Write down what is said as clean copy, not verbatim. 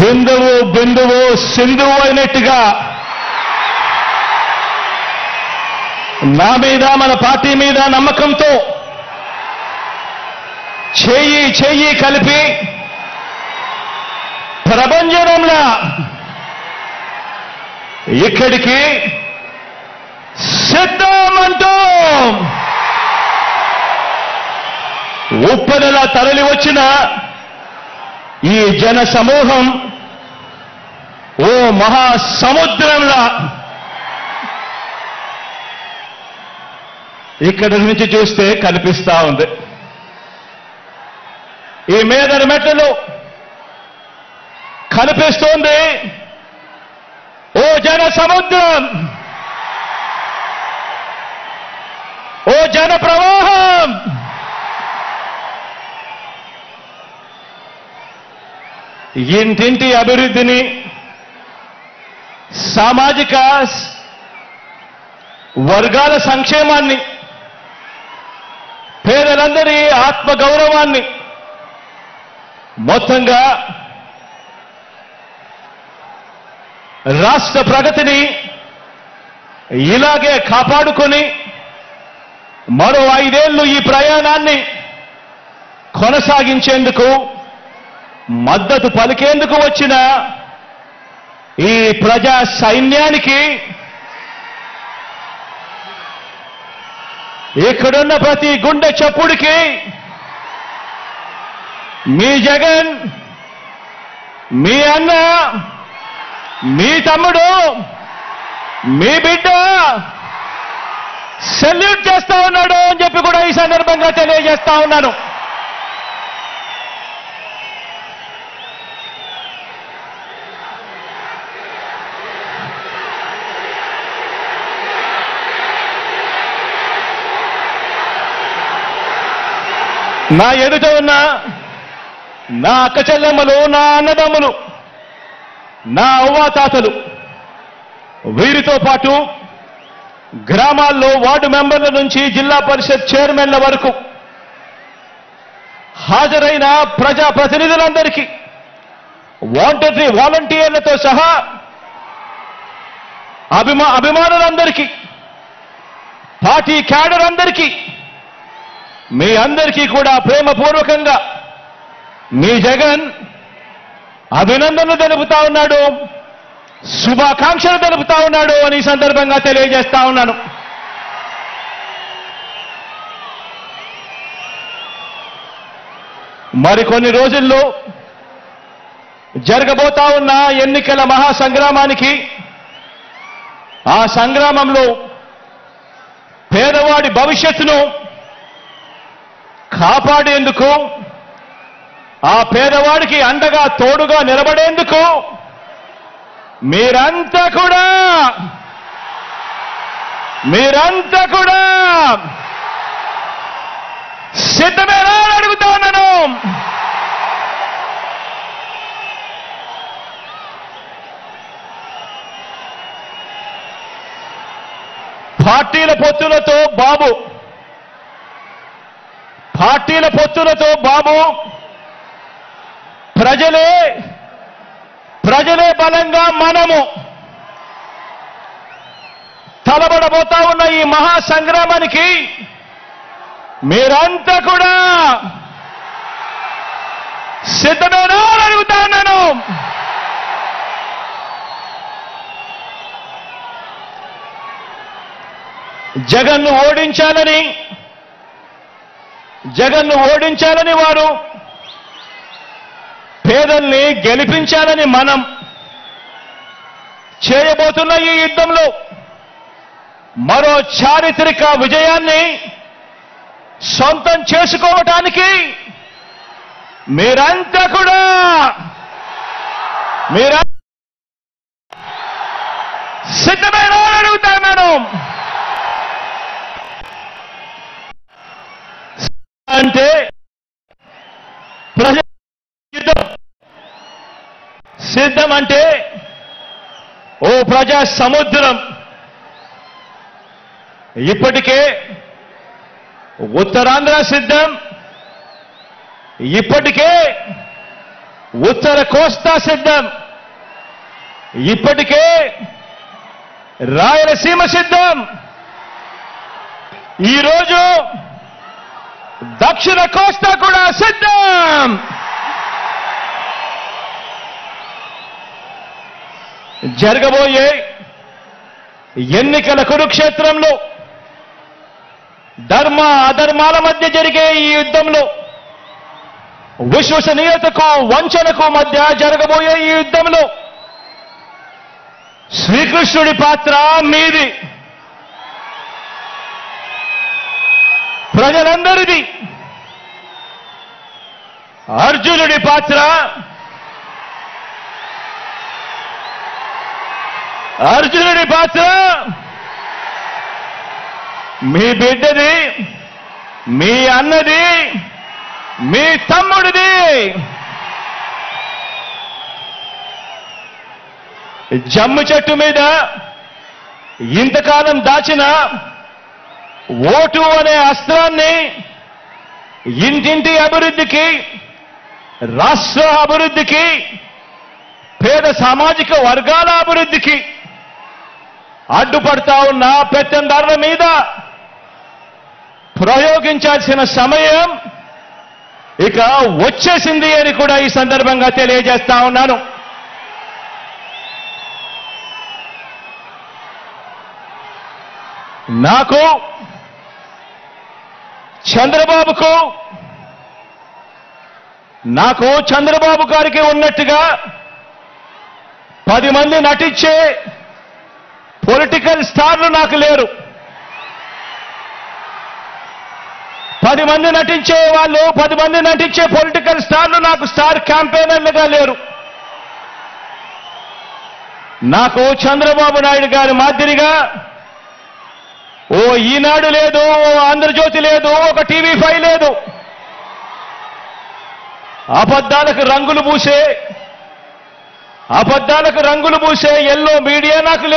బిందువు బిందువు సింధువు అయినట్టుగా నా మీద మన పార్టీ మీద నమ్మకంతో చేయి చేయి కలిపి ప్రభంజనంలా ఇక్కడికి సిద్ధమంటూ ఉప్పెనలా తరలి వచ్చిన ఈ జన సమూహం ఓ మహాసముద్రంలా ఇక్కడి నుంచి చూస్తే కనిపిస్తా ఉంది. ఈ మేదరి మెట్లలో కనిపిస్తోంది ఓ జన సముద్రం, ఓ జన ప్రవాహం. ఇంటింటి అభివృద్ధిని, సామాజిక వర్గాల సంక్షేమాన్ని, పేదలందరి ఆత్మగౌరవాన్ని, మొత్తంగా రాష్ట్ర ప్రగతిని ఇలాగే కాపాడుకొని మరో 5 ఏళ్లు ఈ ప్రయాణాన్ని కొనసాగించేందుకు మద్దతు పలికేందుకు వచ్చిన ఈ ప్రజా సైన్యానికి ఇక్కడున్న ప్రతి గుండె చప్పుడికి మీ జగన్, మీ అన్న, మీ తమ్ముడు, మీ బిడ్డ సెల్యూట్ చేస్తా ఉన్నాడు అని చెప్పి కూడా ఈ సందర్భంగా తెలియజేస్తా ఉన్నాను. నా ఎదుట ఉన్న నా అక్క చెల్లెమ్మలు, నా అన్నదమ్ములు, నా అవ్వాతాతలు, వీరితో పాటు గ్రామాల్లో వార్డు మెంబర్ల నుంచి జిల్లా పరిషత్ చైర్మన్ల వరకు హాజరైన ప్రజాప్రతినిధులందరికీ, వాలంటీర్లతో సహా అభిమానులందరికీ, పార్టీ క్యాడర్ అందరికీ, మీ అందరికీ కూడా ప్రేమపూర్వకంగా మీ జగన్ అభినందనలు తెలుపుతా ఉన్నాడు, శుభాకాంక్షలు తెలుపుతా ఉన్నాడు అని ఈ సందర్భంగా తెలియజేస్తా ఉన్నాను. మరికొన్ని రోజుల్లో జరగబోతా ఉన్న ఎన్నికల మహాసంగ్రామానికి, ఆ సంగ్రామంలో పేదవాడి భవిష్యత్తును కాపాడేందుకు, ఆ పేదవాడికి అండగా తోడుగా నిలబడేందుకు మీరంతా కూడా సిద్ధమేనా అని అడుగుతా ఉన్నాను. పార్టీల పొత్తులతో బాబు ప్రజలే బలంగా మనము తలబడబోతా ఉన్న ఈ మహాసంగ్రామానికి మీరంతా కూడా సిద్ధమేనా అని అడుగుతా ఉన్నాను. జగన్ను ఓడించాలని వారు, పేదల్ని గెలిపించాలని మనం చేయబోతున్న ఈ యుద్ధంలో మరో చారిత్రక విజయాన్ని సొంతం చేసుకోవటానికి మీరంతా కూడా సిద్ధమేనా అని అడుగుతాను. అంటే సిద్ధం అంటే ఓ ప్రజా సముద్రం. ఇప్పటికే ఉత్తరాంధ్ర సిద్ధం, ఇప్పటికే ఉత్తర కోస్తా సిద్ధం, ఇప్పటికే రాయలసీమ సిద్ధం, ఈరోజు దక్షిణ కోస్తా కూడా సిద్ధం. జరగబోయే ఎన్నికల కురుక్షేత్రంలో ధర్మ అధర్మాల మధ్య జరిగే ఈ యుద్ధంలో, విశ్వసనీయతకు వంచనకు మధ్య జరగబోయే ఈ యుద్ధంలో శ్రీకృష్ణుడి పాత్ర మీది, ప్రజలందరిది. అర్జునుడి పాత్ర మీ బిడ్డది, మీ అన్నది, మీ తమ్ముడిది. జమ్ము చెట్టు మీద ఇంతకాలం దాచిన ఓటు అనే అస్త్రాన్ని ఇంటింటి అభివృద్ధికి, రాష్ట్ర అభివృద్ధికి, పేద సామాజిక వర్గాల అభివృద్ధికి అడ్డుపడతా ఉన్న పెత్తందారుల మీద ప్రయోగించాల్సిన సమయం ఇక వచ్చేసింది అని కూడా ఈ సందర్భంగా తెలియజేస్తా ఉన్నాను. నాకు, చంద్రబాబు గారికి ఉన్నట్టుగా 10 మంది నటించే పొలిటికల్ స్టార్లు నాకు లేరు. 10 మంది నటించే వాళ్ళు, 10 మంది నటించే పొలిటికల్ స్టార్లు నాకు స్టార్ క్యాంపెయినర్లుగా లేరు. నాకు చంద్రబాబు నాయుడు గారి మాదిరిగా ఓ ఈనాడు లేదు, ఓ ఆంధ్రజ్యోతి లేదు, ఒక టీవీ5 లేదు. అబద్ధాలకు రంగులు పూసే ఎల్లో మీడియా నాకు లేదు.